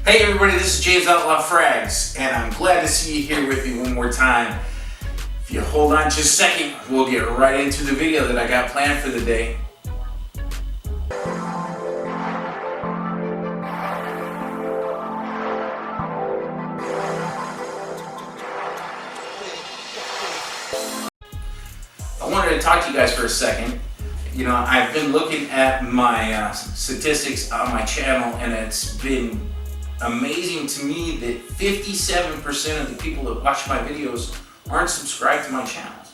Hey everybody, this is James OutLaw Frags, and I'm glad to see you here with me one more time. If you hold on just a second, we'll get right into the video that I got planned for the day. I wanted to talk to you guys for a second. You know, I've been looking at my statistics on my channel, and it's been amazing to me that 57% of the people that watch my videos aren't subscribed to my channels.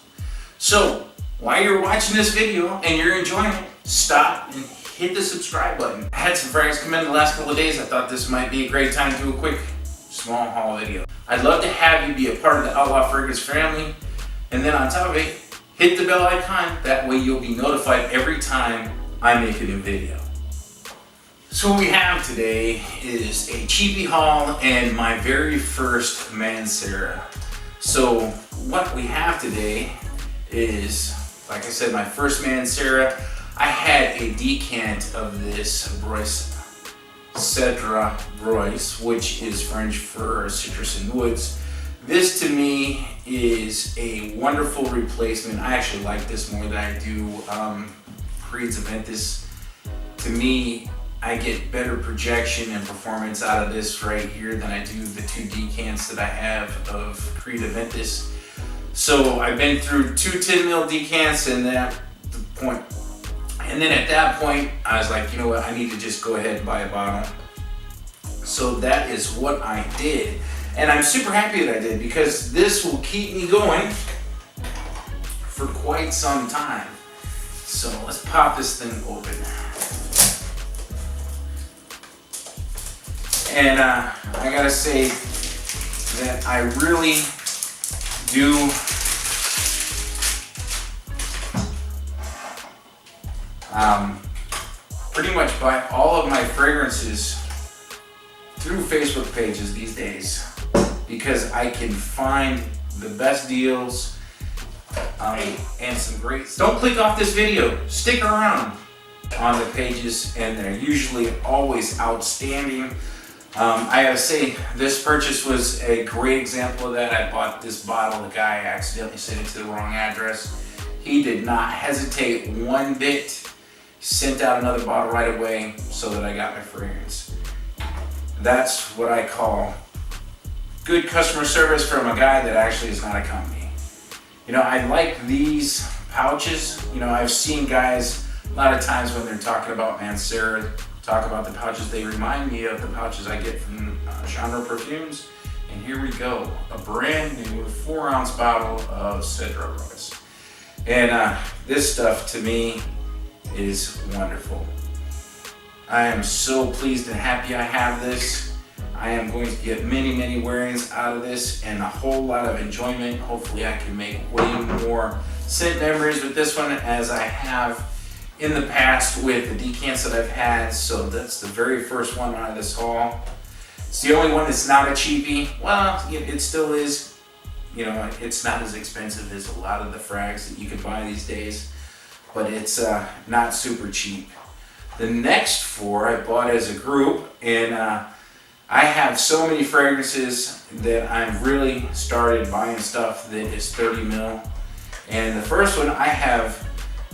So while you're watching this video and you're enjoying it, stop and hit the subscribe button. I had some fragrance come in the last couple of days. I thought this might be a great time to do a quick small haul video. I'd love to have you be a part of the OutLaw Fragrance family, and then on top of it, hit the bell icon. That way you'll be notified every time I make a new video. So what we have today is a cheapie haul and my very first Mancera. So what we have today is, like I said, my first Mancera. I had a decant of this Cedra Royce, which is French for citrus and woods. This to me is a wonderful replacement. I actually like this more than I do Creed's Aventus. To me, I get better projection and performance out of this right here than I do the two decants that I have of Creed Aventus. So I've been through two 10 ml decants and at that point I was like, you know what, I need to just go ahead and buy a bottle. So that is what I did. And I'm super happy that I did, because this will keep me going for quite some time. So let's pop this thing open. And I gotta say that I really do pretty much buy all of my fragrances through Facebook pages these days, because I can find the best deals and some great. Don't click off this video, stick around on the pages, and they're usually always outstanding. I gotta say, this purchase was a great example of that. I bought this bottle, the guy accidentally sent it to the wrong address. He did not hesitate one bit, sent out another bottle right away so that I got my fragrance. That's what I call good customer service from a guy that actually is not a company. You know, I like these pouches. You know, I've seen guys a lot of times when they're talking about Mancera, talk about the pouches. They remind me of the pouches I get from Genre Perfumes. And here we go, a brand new 4-ounce bottle of Cedra Royce. And this stuff to me is wonderful. I am so pleased and happy I have this. I am going to get many wearings out of this and a whole lot of enjoyment. Hopefully I can make way more scent memories with this one as I have in the past with the decants that I've had. So that's the very first one out of this haul. It's the only one that's not a cheapie. Well, it still is. You know, it's not as expensive as a lot of the frags that you can buy these days, but it's not super cheap. The next 4 I bought as a group, and I have so many fragrances that I've really started buying stuff that is 30 ml. And the first one, I have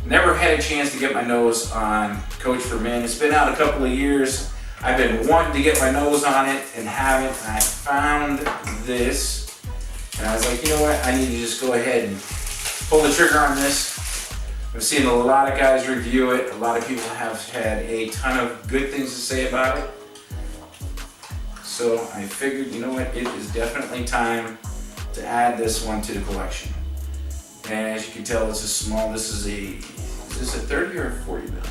never had a chance to get my nose on Coach for Men. It's been out a couple of years. I've been wanting to get my nose on it and haven't, and I found this. And I was like, you know what, I need to just go ahead and pull the trigger on this. I've seen a lot of guys review it. A lot of people have had a ton of good things to say about it. So I figured, you know what, it is definitely time to add this one to the collection. And as you can tell, it's a small, is this a 30 or a 40 ml?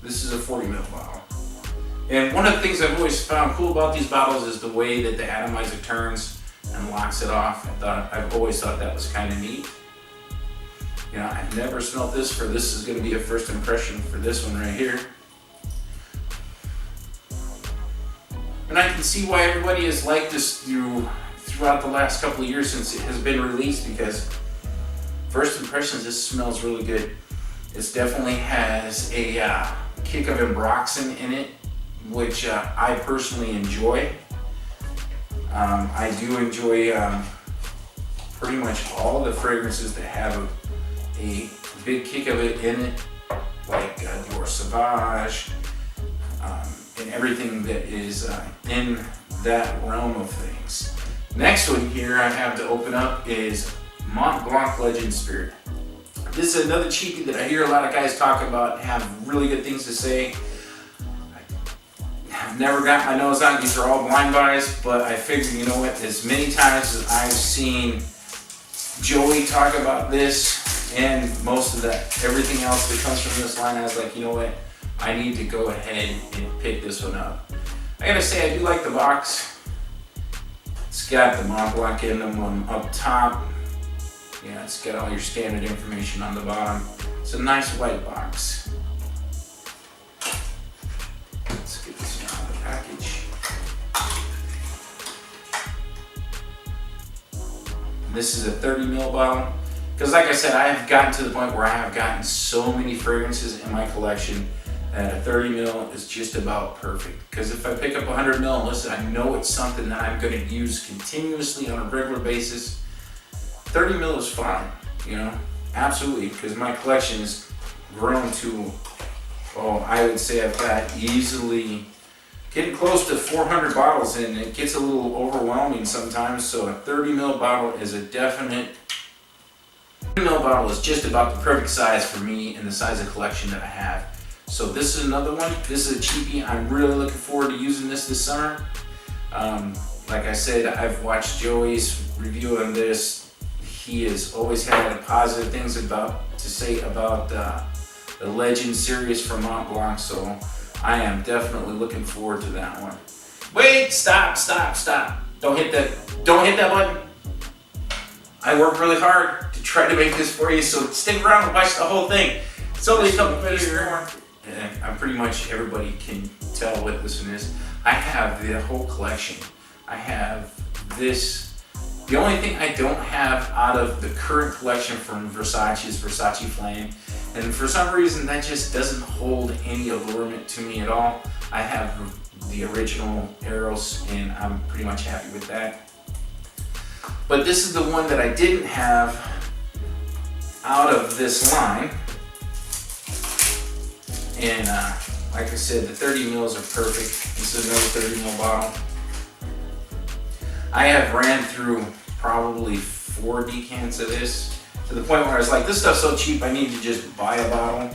This is a 40 ml bottle. And one of the things I've always found cool about these bottles is the way that the atomizer turns and locks it off. I've always thought that was kind of neat. You know, I've never smelled this for, this is gonna be a first impression for this one right here. And I can see why everybody has liked this throughout the last couple of years since it has been released, because first impressions, this smells really good. It definitely has a kick of ambroxan in it. which I personally enjoy. I do enjoy pretty much all the fragrances that have a big kick of it in it, like Dior Sauvage, and everything that is in that realm of things. Next one here I have to open up is Mont Blanc Legend Spirit. This is another cheapie that I hear a lot of guys talk about, have really good things to say. I've never got my nose on, these are all blind buys, but I figured, you know what, as many times as I've seen Joey talk about this and most of that, everything else that comes from this line, I was like, you know what, I need to go ahead and pick this one up. I gotta say, I do like the box. It's got the Mont Blanc in them up top. Yeah, it's got all your standard information on the bottom. It's a nice white box. Let's get this out of the package. This is a 30 ml bottle. Because like I said, I have gotten to the point where I have gotten so many fragrances in my collection that a 30 ml is just about perfect. Because if I pick up 100 ml, listen, I know it's something that I'm going to use continuously on a regular basis. 30 ml is fine, you know, absolutely, because my collection has grown to, oh, I would say I've got easily getting close to 400 bottles, and it gets a little overwhelming sometimes, so a 30 ml bottle is a definite, 30 ml bottle is just about the perfect size for me and the size of collection that I have. So this is another one. This is a cheapie. I'm really looking forward to using this summer. Like I said, I've watched Joey's review on this. He has always had positive things to say about the Legend series from Mont Blanc, so I am definitely looking forward to that one. Wait, stop. Don't hit that button. I work really hard to try to make this for you, so stick around and watch the whole thing. It's only a couple minutes more. And I'm pretty much, everybody can tell what this one is. I have the whole collection. I have this. The only thing I don't have out of the current collection from Versace is Versace Flame. And for some reason that just doesn't hold any allurement to me at all. I have the original Eros and I'm pretty much happy with that. But this is the one that I didn't have out of this line. And like I said, the 30 mils are perfect. This is another 30 ml bottle. I have ran through probably 4 decants of this to the point where I was like, this stuff's so cheap I need to just buy a bottle,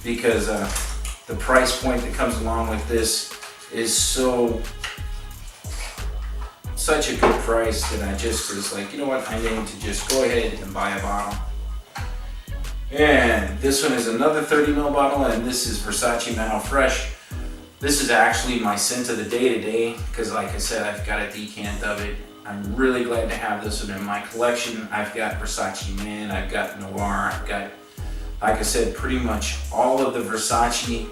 because the price point that comes along with this is such a good price that I just was like, you know what, I need to just go ahead and buy a bottle. And this one is another 30 ml bottle, and this is Versace Mantle Fresh. This is actually my scent of the day today, because like I said, I've got a decant of it. I'm really glad to have this one in my collection. I've got Versace Man, I've got Noir, I've got, like I said, pretty much all of the Versace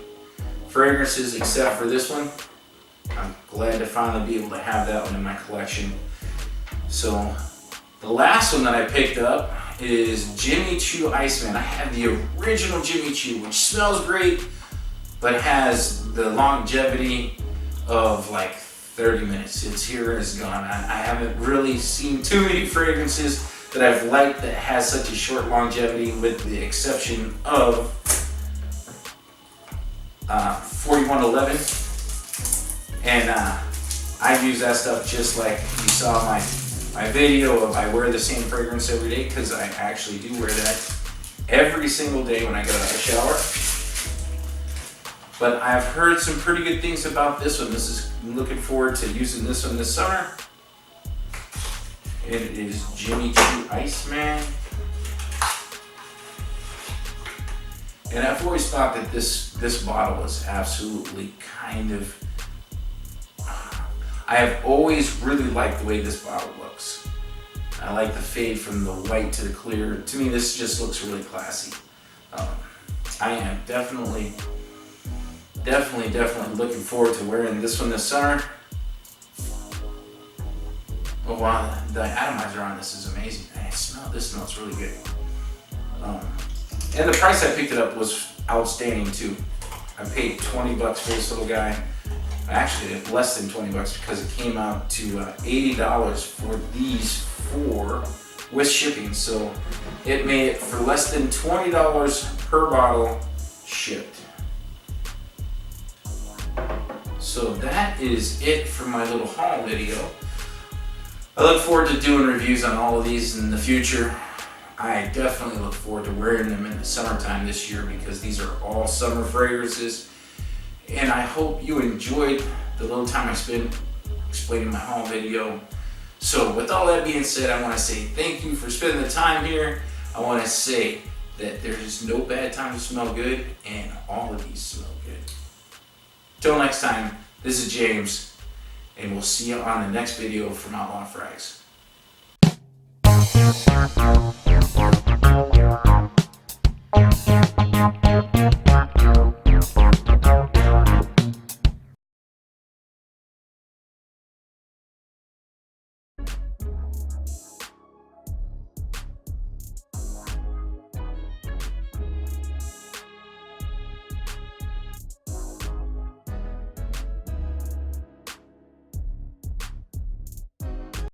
fragrances except for this one. I'm glad to finally be able to have that one in my collection. So the last one that I picked up is Jimmy Choo Iceman. I have the original Jimmy Choo, which smells great, but has the longevity of like 30 minutes. It's here and it's gone. I haven't really seen too many fragrances that I've liked that has such a short longevity, with the exception of 4111. And I use that stuff just like you saw my video of, I wear the same fragrance every day, because I actually do wear that every single day when I get out of the shower. But I've heard some pretty good things about this one. I'm looking forward to using this one this summer. It is Jimmy Choo Iceman. And I've always thought that this bottle is absolutely kind of, I have always really liked the way this bottle looks. I like the fade from the white to the clear. To me, this just looks really classy. I am definitely looking forward to wearing this one this summer. Oh wow, the atomizer on this is amazing. This smells really good. And the price I picked it up was outstanding too. I paid 20 bucks for this little guy. Actually, less than 20 bucks because it came out to $80 for these 4 with shipping. So it made it for less than $20 per bottle shipped. So that is it for my little haul video. I look forward to doing reviews on all of these in the future. I definitely look forward to wearing them in the summertime this year because these are all summer fragrances. And I hope you enjoyed the little time I spent explaining my haul video. So with all that being said, I want to say thank you for spending the time here. I want to say that there's no bad time to smell good, and all of these smell good. Till next time, this is James, and we'll see you on the next video from OutLaw Frags.